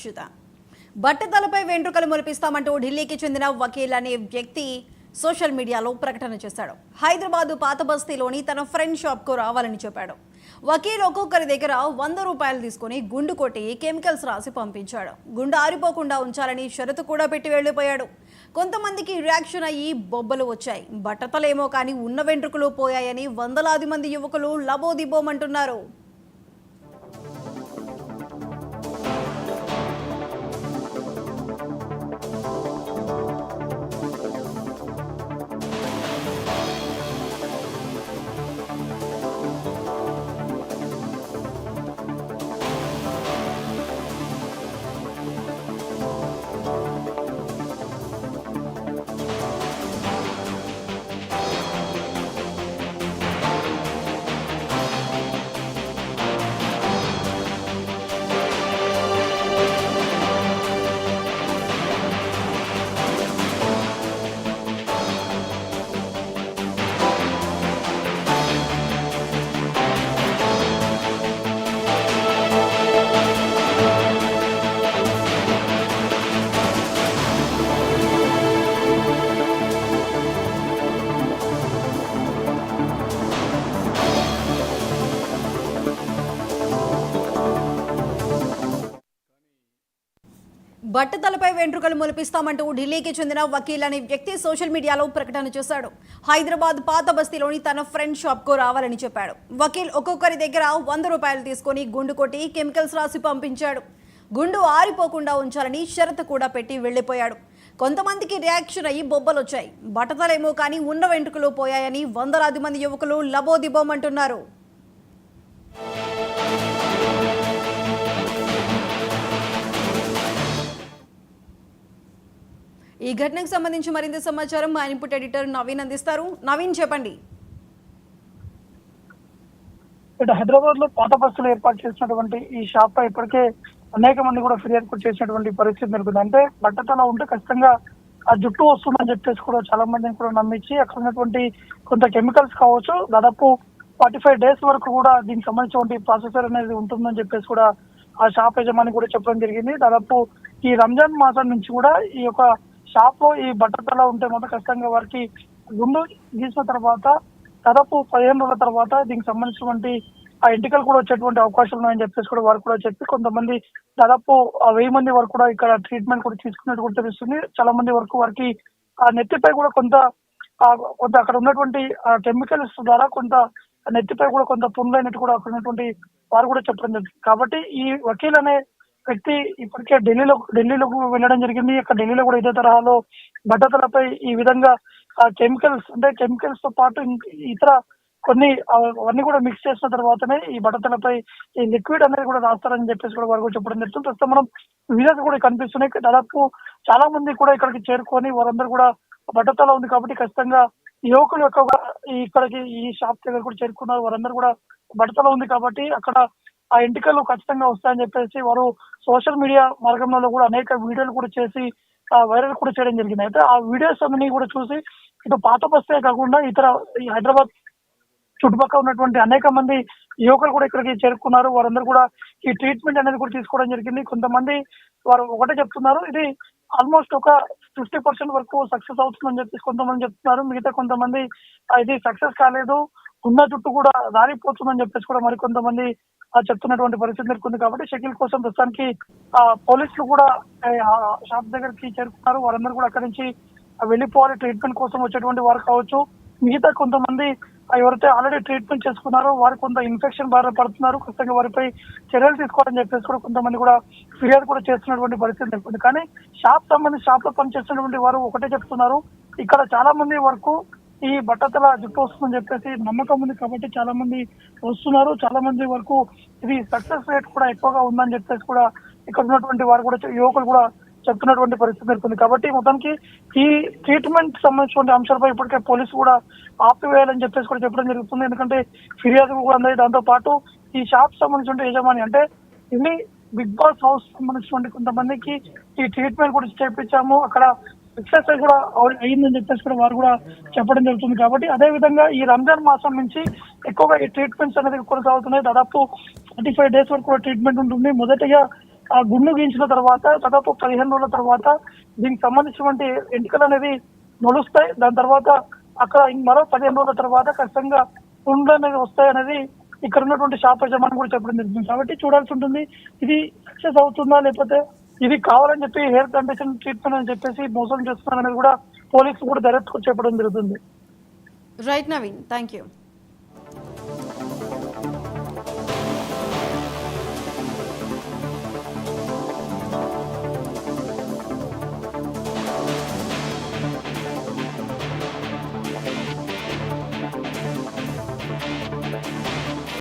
చూద్దాం. బట్టతలపై వెంట్రుకలు మొలిపిస్తామంటూ ఢిల్లీకి చెందిన వకీల్ అనే వ్యక్తి సోషల్ మీడియాలో ప్రకటన చేశాడు. హైదరాబాద్ పాత బస్తీలోని తన ఫ్రెండ్ షాప్కు రావాలని చెప్పాడు. వకీల్ ఒక్కొక్కరి దగ్గర 100 రూపాయలు తీసుకుని గుండు కొట్టి కెమికల్స్ రాసి పంపించాడు. గుండు ఆరిపోకుండా ఉంచాలని షరతు కూడా పెట్టి వెళ్లిపోయాడు. కొంతమందికి రియాక్షన్ అయ్యి బొబ్బలు వచ్చాయి. బట్టతలేమో కానీ ఉన్న వెంట్రుకలు పోయాయని వందలాది మంది యువకులు లబోదిబోమంటున్నారు. బట్టతలపై వెంట్రుకలు మొలిపిస్తామంటూ ఢిల్లీకి చెందిన వకీల్ అనే వ్యక్తి సోషల్ మీడియాలో ప్రకటన చేశాడు. హైదరాబాద్ పాత బస్తీలోని తన ఫ్రెండ్ షాప్కు రావాలని చెప్పాడు. వకీల్ ఒక్కొక్కరి దగ్గర 100 రూపాయలు తీసుకుని గుండు కొట్టి కెమికల్స్ రాసి పంపించాడు. గుండు ఆరిపోకుండా ఉంచాలని షరతు కూడా పెట్టి వెళ్లిపోయాడు. కొంతమందికి రియాక్షన్ అయ్యి బొబ్బలొచ్చాయి. బట్టతలేమో కానీ ఉన్న వెంట్రుకలు పోయాయని వందలాది మంది యువకులు లబోదిబోమంటున్నారు. ఈ ఘటనకు సంబంధించి మరింత సమాచారం మా ఇన్పుట్ ఎడిటర్ నవీన్ అందిస్తారు. నవీన్, చెప్పండి. హైదరాబాద్ లో పాత బస్సులు ఏర్పాటు చేసినటువంటి ఈ షాప్ పై ఇప్పటికే అనేక మంది కూడా ఫిర్యాదు చేసినటువంటి పరిస్థితి నెలకొంది. అంటే బట్టతల ఉంటే ఖచ్చితంగా ఆ జుట్టు వస్తుందని చెప్పేసి కూడా చాలా మందిని కూడా నమ్మించి అక్కడ ఉన్నటువంటి కొంత కెమికల్స్ కావచ్చు, దాదాపు 45 డేస్ వరకు కూడా దీనికి సంబంధించినటువంటి ప్రాసెసర్ అనేది ఉంటుందని చెప్పేసి కూడా ఆ షాప్ యజమాని కూడా చెప్పడం జరిగింది. దాదాపు ఈ రంజాన్ మాసం నుంచి కూడా ఈ యొక్క షాప్ లో ఈ బట్టతల ఉంటే మాత్రం ఖచ్చితంగా వారికి గుండు గీసిన తర్వాత దాదాపు 15 రోజుల తర్వాత దీనికి సంబంధించినటువంటి ఆ ఎంటికలు కూడా వచ్చేటువంటి అవకాశాలు ఉన్నాయని చెప్పేసి కూడా వారు కూడా చెప్పి కొంతమంది దాదాపు 1000 మంది వరకు కూడా ఇక్కడ ట్రీట్మెంట్ కూడా తీసుకున్నట్టు కూడా తెలుస్తుంది. చాలా మంది వరకు వారికి ఆ నెత్తిపై కూడా కొంత అక్కడ ఉన్నటువంటి కెమికల్స్ ద్వారా కొంత నెత్తిపై కూడా కొంత పుండ్లైనట్టు కూడా అక్కడ ఉన్నటువంటి వారు కూడా చెప్పడం జరిగింది. కాబట్టి ఈ వకీల్ అనే వ్యక్తి ఇప్పటికే ఢిల్లీలోకి వెళ్ళడం జరిగింది. అక్కడ ఢిల్లీలో కూడా ఇదే తరహాలో బట్టతలపై ఈ విధంగా కెమికల్స్ తో పాటు ఇతర కొన్ని అవన్నీ కూడా మిక్స్ చేసిన తర్వాతనే ఈ బట్టతలపై ఈ లిక్విడ్ అనేది కూడా రాస్తారని చెప్పేసి కూడా వారు కూడా చెప్పడం జరుగుతుంది. ప్రస్తుతం మనం వీడియోస్ కూడా కనిపిస్తున్నాయి. దాదాపు చాలా మంది కూడా ఇక్కడికి చేరుకొని వారందరూ కూడా బట్టతల ఉంది కాబట్టి ఖచ్చితంగా యువకులు ఎక్కువగా ఇక్కడికి ఈ షాప్ దగ్గర కూడా చేరుకున్నారు. వారందరూ కూడా బట్టతల ఉంది కాబట్టి అక్కడ ఆ ఎంటికలు ఖచ్చితంగా వస్తాయని చెప్పేసి వారు సోషల్ మీడియా మార్గంలో కూడా అనేక వీడియోలు కూడా చేసి వైరల్ కూడా చేయడం జరిగింది. అయితే ఆ వీడియోస్ అన్ని కూడా చూసి ఇటు పాత బస్తే కాకుండా ఇతర ఈ హైదరాబాద్ చుట్టుపక్కల ఉన్నటువంటి అనేక మంది యువకులు కూడా ఇక్కడికి చేరుకున్నారు. వారందరూ కూడా ఈ ట్రీట్మెంట్ అనేది కూడా తీసుకోవడం జరిగింది. కొంతమంది వారు ఒకటే చెప్తున్నారు, ఇది ఆల్మోస్ట్ ఒక 50% వరకు సక్సెస్ అవుతుందని చెప్పేసి కొంతమంది చెప్తున్నారు. మిగతా కొంతమంది ఇది సక్సెస్ కాలేదు, ఉన్న జుట్టు కూడా రాలిపోతుందని చెప్పేసి కూడా మరికొంతమంది చెప్తున్నటువంటి పరిస్థితి నెలకొంది. కాబట్టి షకిల్ కోసం ప్రస్తుతానికి పోలీసులు కూడా షాప్ దగ్గరికి చేరుకున్నారు. వారందరూ కూడా అక్కడి నుంచి వెళ్ళిపోవాలి. ట్రీట్మెంట్ కోసం వచ్చేటువంటి వారు కావచ్చు, మిగతా కొంతమంది ఎవరైతే ఆల్రెడీ ట్రీట్మెంట్ చేసుకున్నారో వారు కొంత ఇన్ఫెక్షన్ బారిన పడుతున్నారు. ఖచ్చితంగా వారిపై చర్యలు తీసుకోవాలని చెప్పేసి కూడా కొంతమంది కూడా ఫిర్యాదు కూడా చేస్తున్నటువంటి పరిస్థితి నెలకొంది. కానీ షాప్ లో పనిచేస్తున్నటువంటి వారు ఒకటే చెప్తున్నారు, ఇక్కడ చాలా మంది వరకు ఈ బట్టతల జుట్టు వస్తుందని చెప్పేసి నమ్మకం ఉంది కాబట్టి చాలా మంది వస్తున్నారు. చాలా మంది వరకు ఇది సక్సెస్ రేట్ కూడా ఎక్కువగా ఉందని చెప్పేసి కూడా ఇక్కడ ఉన్నటువంటి వారు కూడా యువకులు కూడా చెప్తున్నటువంటి పరిస్థితి నెలకొంది. కాబట్టి మొత్తానికి ఈ ట్రీట్మెంట్ సంబంధించిన అంశాలపై ఇప్పటికే పోలీసు కూడా ఆపివేయాలని చెప్పేసి కూడా చెప్పడం జరుగుతుంది. ఎందుకంటే ఫిర్యాదు కూడా అందాయి. దాంతో పాటు ఈ షాప్ సంబంధించిన యజమాని అంటే ఇది బిగ్ బాస్ హౌస్ సంబంధించినటువంటి కొంతమందికి ఈ ట్రీట్మెంట్ కూడా చేయించాము, అక్కడ ఎక్సర్సైజ్ కూడా అయ్యిందని చెప్పేసి కూడా వారు కూడా చెప్పడం జరుగుతుంది. కాబట్టి అదే విధంగా ఈ రంజాన్ మాసం నుంచి ఎక్కువగా ఈ ట్రీట్మెంట్స్ అనేది కొనసాగుతున్నాయి. దాదాపు 45 డేస్ వరకు కూడా ట్రీట్మెంట్ ఉంటుంది. మొదటిగా ఆ గుండు గీయించిన తర్వాత దాదాపు 15 రోజుల తర్వాత దీనికి సంబంధించినటువంటి ఎంటికలు అనేవి మొలుస్తాయి. దాని తర్వాత అక్కడ మరో 15 రోజుల తర్వాత ఖచ్చితంగా పుండ్లు అనేవి వస్తాయి అనేది ఇక్కడ ఉన్నటువంటి షాప్ యజమాని కూడా చెప్పడం జరుగుతుంది. కాబట్టి చూడాల్సి ఉంటుంది ఇది సక్సెస్ అవుతుందా, లేకపోతే ఇది కావాలని చెప్పి హెయిర్ కండిషన్ ట్రీట్మెంట్ అని చెప్పేసి మోసం చేస్తున్నారు అనేది కూడా పోలీసులు కూడా దర్యాప్తు చెప్పడం జరుగుతుంది. Right Naveen, thank you.